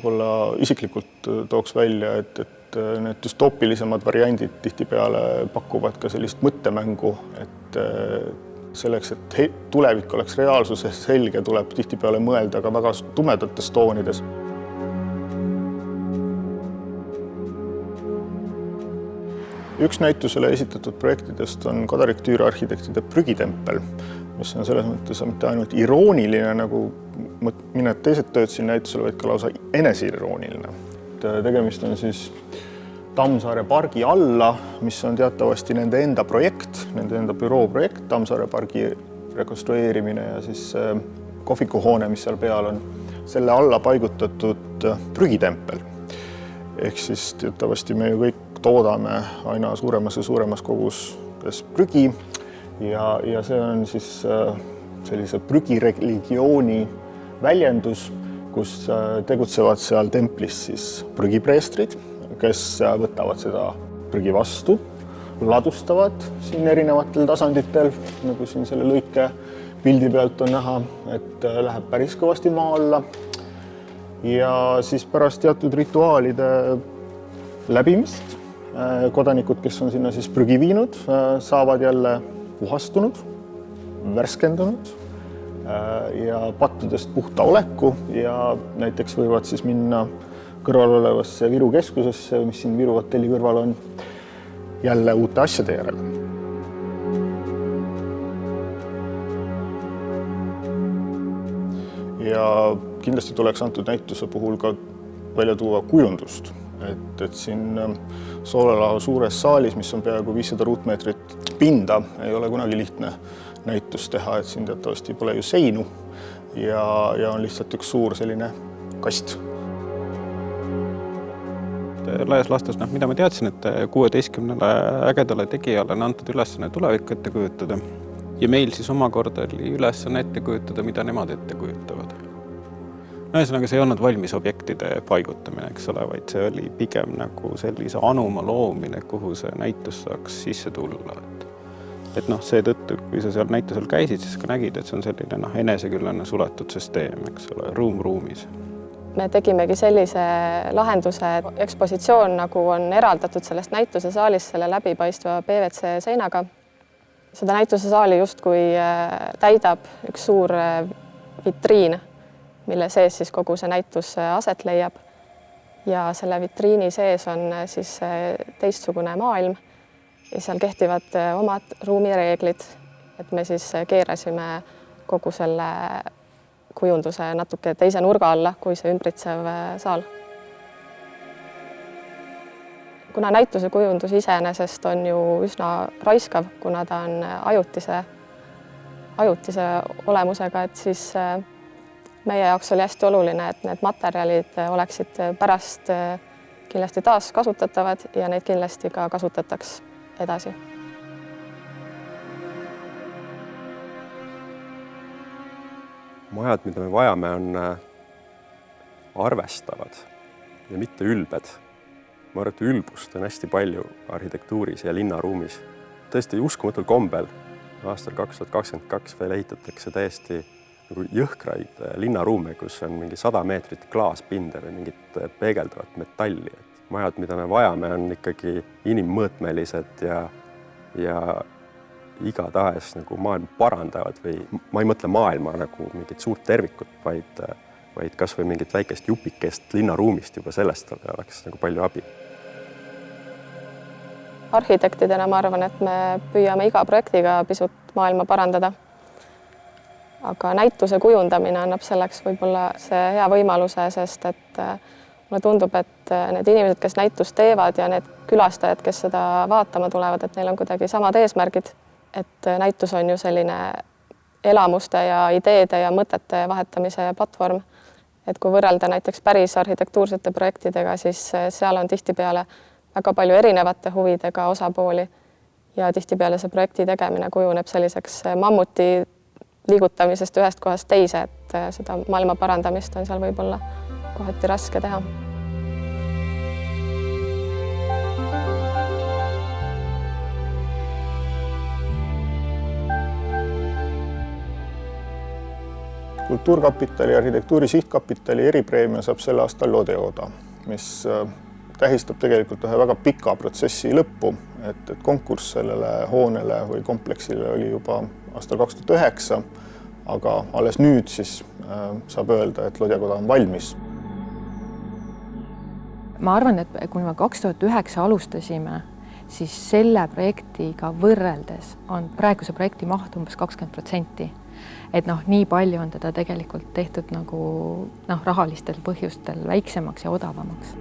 Võib-olla isiklikult tooks välja, et need düstoopilisemad variandid tihtipeale pakuvad ka sellist mõttemängu, et selleks, et tulevik oleks reaalsuses selge, tuleb tihtipeale mõelda ka väga tumedates toonides. Üks näitusele esitatud projektidest on Kadarik Tüüre arhitektide prügitempel, mis on selles mõttes mitte ainult irooniline, nagu mõned teised tööd siin näitusele, vaid ka lausa eneseirooniline. Tegemist on siis Tammsaare pargi alla, mis on teatavasti nende enda projekt, nende enda büroo projekt, Tammsaare pargi rekonstrueerimine ja siis kohvikuhoone, mis seal peal on, selle alla paigutatud prügitempel. Ehk siis teatavasti me ju kõik toodame aina suuremas ja suuremas koguses prügi ja see on siis sellise prügireligiooni väljendus, kus tegutsevad seal templis siis prügipreestrid, kes võtavad seda prügi vastu, ladustavad siin erinevatel tasanditel, nagu siin selle lõike pildi pealt on näha, et läheb päris kõvasti maa alla. Ja siis pärast teatud rituaalide läbimist kodanikud, kes on sinna siis prügi viinud, saavad jälle puhastunud, värskendunud ja pattudest puhta oleku ja näiteks võivad siis minna kõrval olevasse Viru keskusesse, mis siin Viru hotelli kõrval on, jälle uute asjade järele. Ja kindlasti tuleks antud näituse puhul ka välja tuua kujundust. Et siin Soolelaho suures saalis, mis on peaaegu 500 ruutmeetrit pinda, ei ole kunagi lihtne näitus teha, et siin teatavasti pole ju seinu ja on lihtsalt üks suur selline kast. Laias laastus, mida ma teadsin, et 16 ägedale tegijale on antud ülesanne tulevikku ette kujutada ja meil siis omakorda oli ülesanne ette kujutada, mida nemad ette kujutavad. Ühesõnaga, see ei olnud valmis objektide paigutamine, eks ole, vaid see oli pigem nagu sellise anuma loomine, kuhu see näitus saaks sisse tulla. Et see tõttu, kui sa seal näitusel käisid, siis ka nägid, et see on selline eneseküllane suletud süsteem, eks ole, ruum ruumis. Me tegimegi sellise lahenduse, et ekspositsioon nagu on eraldatud sellest näituse saalis selle läbipaistva PVC seinaga. Seda näituse saali justkui täidab üks suur vitriin, mille sees siis kogu see näitus aset leiab. Ja selle vitriini sees on siis teistsugune maailm ja seal kehtivad omad ruumireeglid, et me siis keerasime kogu selle kujunduse natuke teise nurga alla kui see ümbritsev saal. Kuna näituse kujundus iseenesest on ju üsna raiskav, kuna ta on ajutise olemusega, et siis meie jaoks oli hästi oluline, et need materjalid oleksid pärast kindlasti taas kasutatavad ja neid kindlasti ka kasutataks edasi. Majad, mida me vajame, on arvestavad ja mitte ülbed. Ma arvan, et ülbust on hästi palju arhitektuuris ja linnaruumis. Tõesti uskumatul kombel aastal 2022 veel ehitatakse täiesti jõhkraid linnaruume, kus on mingi 100 meetrit klaaspinde või mingit peegeldavat metalli. Majad, mida me vajame, on ikkagi inimmõõtmelised ja igatahes nagu maailma parandavad või ma ei mõtle maailma nagu mingit suurt tervikut, vaid kas või mingit väikest jupikest linnaruumist juba sellest oleks nagu palju abi. Arhitektidena ma arvan, et me püüame iga projektiga pisut maailma parandada. aga näituse kujundamine annab selleks võib-olla see hea võimaluse, sest et mulle tundub, et need inimesed, kes näitust teevad ja need külastajad, kes seda vaatama tulevad, et neil on kuidagi samad eesmärgid. Et näitus on ju selline elamuste ja ideede ja mõtete vahetamise platvorm. Et kui võrrelda näiteks päris arhitektuursete projektidega, siis seal on tihtipeale väga palju erinevate huvidega osapooli ja tihtipeale see projekti tegemine kujuneb selliseks mammuti liigutamisest ühest kohast teise, et seda maailma parandamist on seal võib-olla kohati raske teha. Kultuurkapitali ja arhitektuuri sihtkapitali eripreemia saab sel aastal Lodeoda, mis tähistab tegelikult ühe väga pika protsessi lõppu, et konkurss sellele hoonele või kompleksile oli juba aastal 2009, aga alles nüüd siis saab öelda, et Lodjakoda on valmis. Ma arvan, et kui me 2009 alustasime, siis selle projektiga võrreldes on praeguse projekti maht umbes 20%. Et nii palju on teda tegelikult tehtud nagu rahalistel põhjustel väiksemaks ja odavamaks.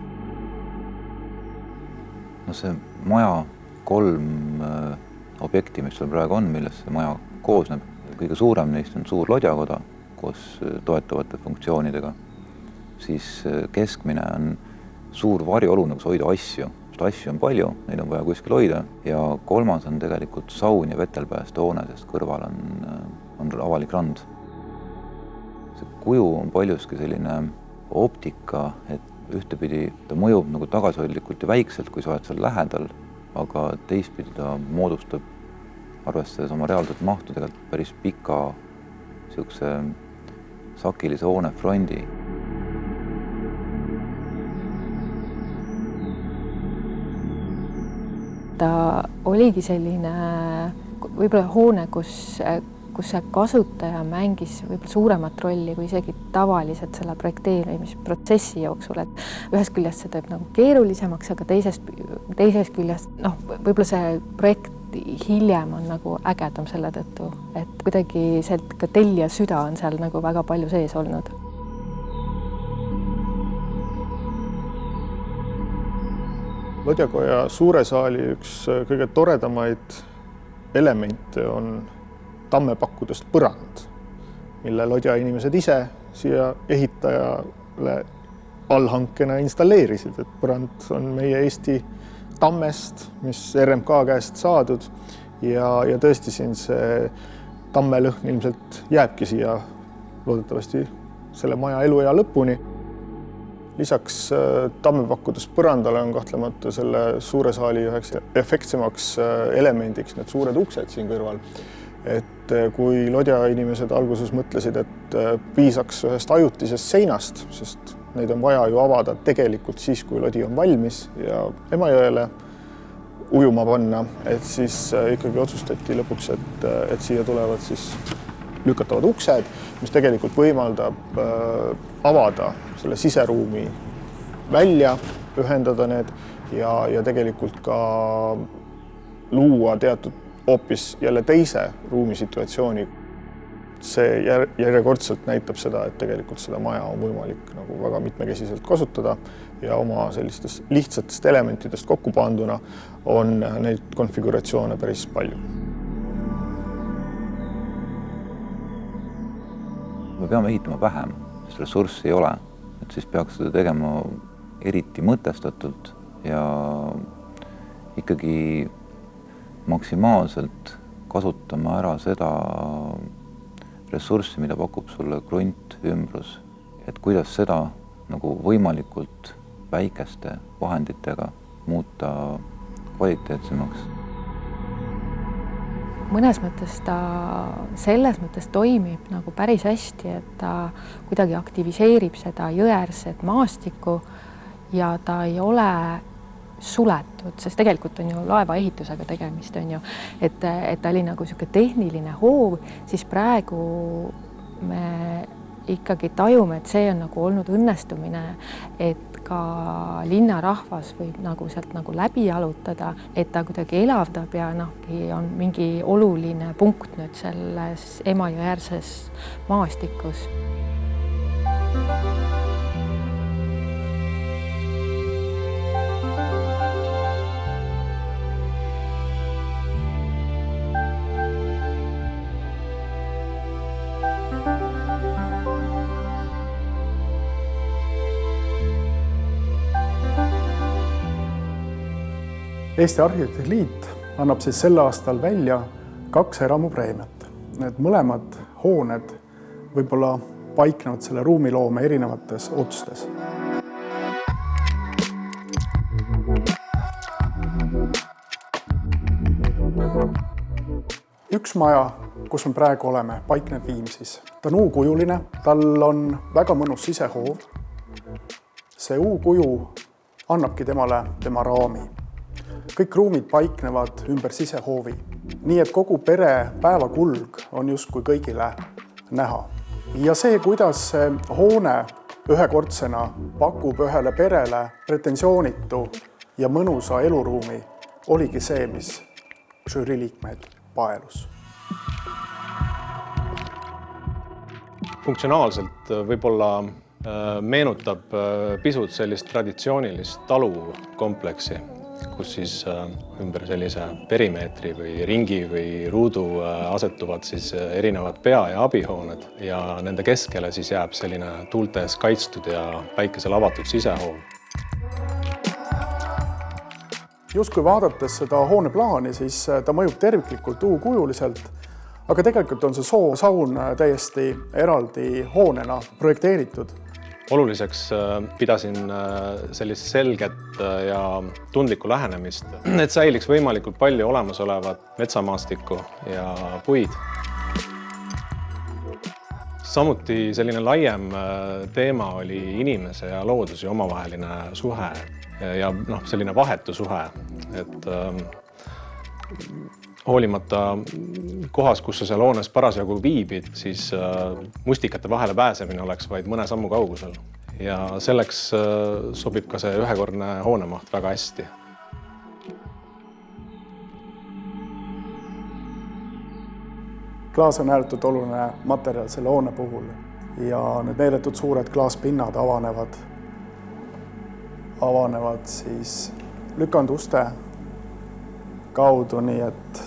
See maja 3 objekti, mis seal praegu on, millest see maja koosneb. Kõige suurem neist on suur Lodjakoda koos toetavate funktsioonidega. Siis keskmine on suur varjualune, kus hoida asju. Sest asju on palju, neid on vaja kuskil hoida. Ja 3. on tegelikult saun ja vetelpääste hoone, sest kõrval on avalik rand. See kuju on paljuski selline optika, et ühtepidi ta mõjub nagu tagasihoidlikult ja väikselt, kui sa oled seal lähedal, aga teistpidi ta moodustab arvestades oma reaalselt mahtudega päris pika siukse sakilise hoone frondi. Ta oligi selline võib-olla hoone, kus see kasutaja mängis võib-olla suuremat rolli kui isegi tavaliselt selle projekteerimisprotsessi jooksul. Et ühest küljest see teeb nagu keerulisemaks, aga teisest küljest võib-olla see projekt hiljem on nagu ägedam selle tõttu, et kuidagi sealt ka tellija süda on seal nagu väga palju sees olnud. Lodjakoja suure saali üks kõige toredamaid elemente on tammepakkudest põrand, mille Lodja inimesed ise siia ehitajale allhankena installeerisid. Et põrand on meie Eesti tammest, mis RMK käest saadud ja tõesti siin see tammelõhn ilmselt jääbki siia loodetavasti selle maja eluea lõpuni. Lisaks tammepakkudest põrandale on kahtlemata selle suure saali üheks efektsemaks elemendiks need suured uksed siin kõrval. Et kui Lodja inimesed alguses mõtlesid, et piisaks ühest ajutisest seinast, sest neid on vaja ju avada tegelikult siis, kui Lodi on valmis ja Emajõele ujuma panna, et siis ikkagi otsustati lõpuks, et siia tulevad siis lükatavad uksed, mis tegelikult võimaldab avada selle siseruumi välja, ühendada need ja tegelikult ka luua teatud hoopis jälle teise ruumisituatsiooni. See järjekordselt näitab seda, et tegelikult seda maja on võimalik nagu väga mitmekesiselt kasutada ja oma sellistest lihtsatest elementidest kokku panduna on neid konfiguratsioone päris palju. Me peame ehitama vähem, sest ressurssi ei ole, et siis peaks seda tegema eriti mõtestatult ja ikkagi maksimaalselt kasutama ära seda ressurssi, mida pakub sulle krunt, ümbrus, et kuidas seda nagu võimalikult väikeste vahenditega muuta kvaliteetsemaks. Mõnes mõttes ta selles mõttes toimib nagu päris hästi, et ta kuidagi aktiviseerib seda jõerset maastikku ja ta ei ole suletud, sest tegelikult on ju laeva ehitusega tegemist, on ju, et ta oli nagu selline tehniline hoov, siis praegu me ikkagi tajume, et see on nagu olnud õnnestumine, et ka linnarahvas võib nagu sealt nagu läbi jalutada, et ta kuidagi elavdab ja on mingi oluline punkt nüüd selles Emajõe-äärses maastikus. Eesti Arhitektide Liit annab siis sel aastal välja 2 eramupreemiat. Need mõlemad hooned võib-olla paiknevad selle ruumiloome erinevates otstes. Üks maja, kus me praegu oleme, paikneb Viimsis. Ta on U-kujuline, tal on väga mõnus sisehoov. See U-kuju annabki temale tema raami. Kõik ruumid paiknevad ümber sisehoovi, nii et kogu pere päevakulg on justkui kõigile näha. Ja see, kuidas see hoone ühekordsena pakub ühele perele pretensioonitu ja mõnusa eluruumi, oligi see, mis žürii liikmeid paelus. Funktsionaalselt võib-olla meenutab pisut sellist traditsioonilist talukompleksi, kus siis ümber sellise perimeetri või ringi või ruudu asetuvad siis erinevad pea- ja abihooned ja nende keskele siis jääb selline tuultes kaitstud ja päikesel avatud sisehoov. Justkui vaadates seda hooneplaani, siis ta mõjub terviklikult U-kujuliselt, aga tegelikult on see saun täiesti eraldi hoonena projekteeritud. Oluliseks pidasin sellist selget ja tundlikku lähenemist, et säiliks võimalikult palju olemasolevat metsamaastikku ja puid. Samuti selline laiem teema oli inimese ja looduse omavaheline suhe ja selline vahetu suhe, et hoolimata kohas, kus sa seal hoones parasjagu viibid, siis mustikate vahele pääsemine oleks vaid mõne sammu kaugusel. Ja selleks sobib ka see ühekordne hoonemaht väga hästi. Klaas on ääretult oluline materjal selle hoone puhul ja need meeletud suured klaaspinnad avanevad siis lükanduste kaudu, nii et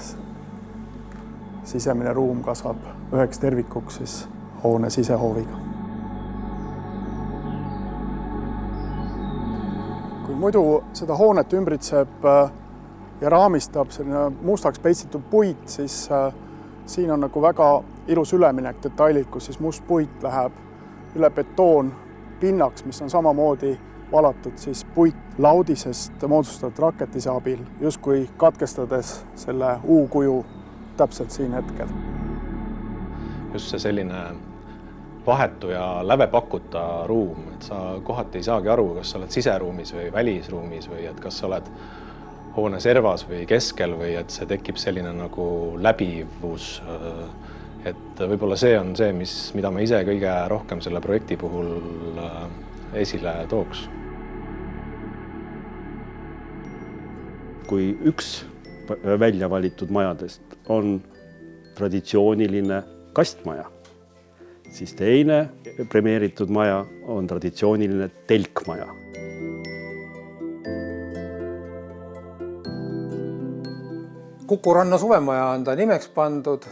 sisemine ruum kasvab üheks tervikuks siis hoone sisehooviga. Kui muidu seda hoonet ümbritseb ja raamistab selline mustaks peitsitud puit, siis siin on nagu väga ilus üleminek detailid, kus siis must puit läheb üle betoon pinnaks, mis on samamoodi valatud siis puitlaudisest moodustatud raketise abil, justkui katkestades selle U-kuju täpselt siin hetkel. Just see selline vahetu ja lävepakuta ruum, et sa kohati ei saagi aru, kas sa oled siseruumis või välisruumis või et kas sa oled hoone servas või keskel või et see tekib selline nagu läbivus. Et võib-olla see on see, mida ma ise kõige rohkem selle projekti puhul esile tooks. Kui üks välja valitud majadest on traditsiooniline kastmaja, siis teine premeeritud maja on traditsiooniline telkmaja. Kukuranna suvemaja on ta nimeks pandud,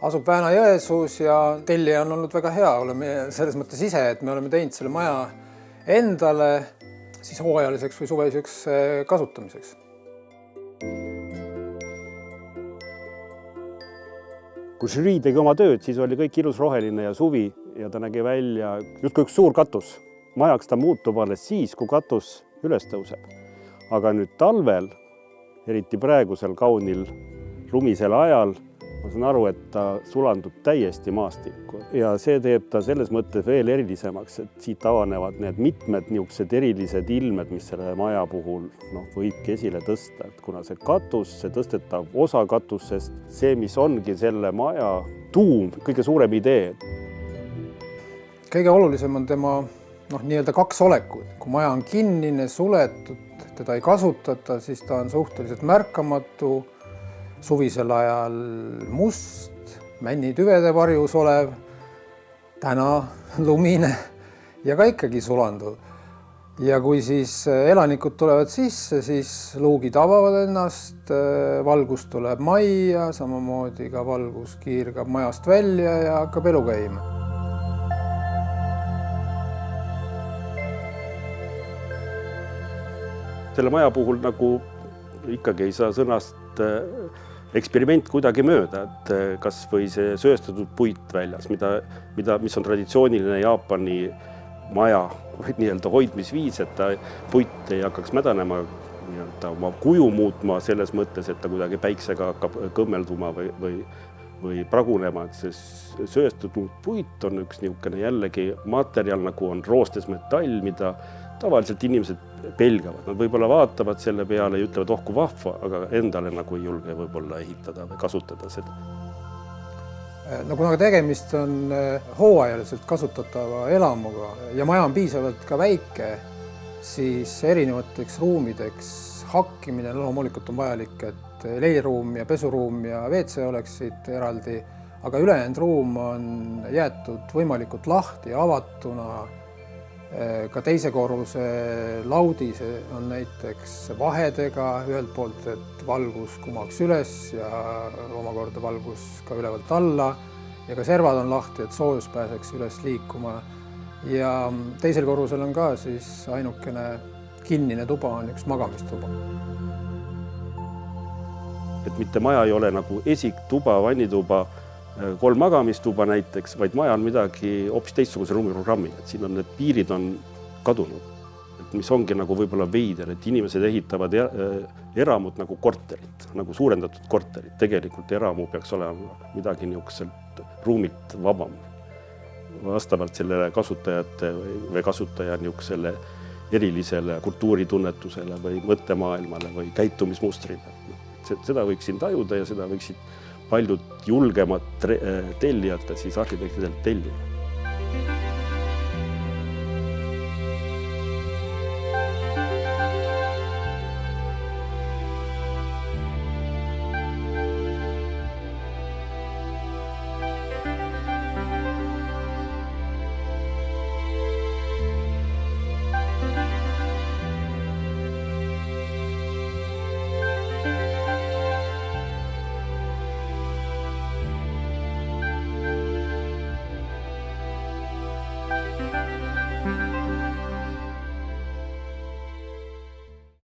asub Väänajõesuus ja tellija on olnud väga hea. Oleme selles mõttes ise, et me oleme teinud selle maja endale siis hooajaliseks või suveliseks kasutamiseks. Kui žürii tegi oma tööd, siis oli kõik ilus roheline ja suvi ja ta nägi välja justkui üks suur katus. Majaks ta muutub alles siis, kui katus üles tõuseb. Aga nüüd talvel, eriti praegusel kaunil lumisel ajal, ma saan aru, et ta sulandub täiesti maastikku ja see teeb ta selles mõttes veel erilisemaks, et siit avanevad need mitmed niisugused erilised ilmed, mis selle maja puhul võibki esile tõsta. Et kuna see katus, see tõstetav osa katusest, see, mis ongi selle maja tuum, kõige suurem idee. kõige olulisem on tema nii-öelda kaks olekut. Kui maja on kinnine, suletud, teda ei kasutata, siis ta on suhteliselt märkamatu, suvisel ajal must, männitüvede varjus olev, täna lumine ja ka ikkagi sulanduv. Ja kui siis elanikud tulevad sisse, siis luugid avavad ennast, valgus tuleb majja, samamoodi ka valgus kiirgab majast välja ja hakkab elu käima. Selle maja puhul nagu ikkagi ei saa sõnast eksperiment kuidagi mööda, et kas või see sööstatud puit väljas, mis on traditsiooniline Jaapani maja nii-öelda hoidmisviis, et ta puit ei hakkaks mädanema, oma kuju muutma selles mõttes, et ta kuidagi päiksega hakkab kõmmelduma või pragunema. Et see sööstatud puit on üks niisugune jällegi materjal, nagu on roostes metall, mida tavaliselt inimesed pelgavad. Nad võib-olla vaatavad selle peale ja ütlevad, kui vahva, aga endale nagu ei julge võib-olla ehitada või kasutada seda. No kuna tegemist on hooajaliselt kasutatava elamuga ja maja on piisavalt ka väike, siis erinevateks ruumideks hakkimine loomulikult on vajalik, et leiliruum ja pesuruum ja WC oleksid eraldi, aga ülejäänud ruum on jäetud võimalikult lahti ja avatuna. Ka teise korruse laudis on näiteks vahedega ühelt poolt, et valgus kumaks üles ja omakorda valgus ka ülevalt alla ja ka servad on lahti, et soojus pääseks üles liikuma. Ja teisel korrusel on ka siis ainukene kinnine tuba on üks magamistuba. Et mitte maja ei ole nagu esiktuba, vannituba, 3 magamistuba näiteks, vaid maja on midagi hoopis teistsuguse ruumiprogrammi, et siin on need piirid on kadunud, mis ongi nagu võib-olla veider, et inimesed ehitavad eramut nagu korterit, nagu suurendatud korterit. Tegelikult eramu peaks olema midagi niisuguselt ruumilt vabam, vastavalt sellele kasutajate või kasutaja niisugusele erilisele kultuuritunnetusele või mõttemaailmale või käitumismustrile. Seda võiks siin tajuda ja seda võiksid paljud julgemad tellijad ka siis arhitektidelt tellida.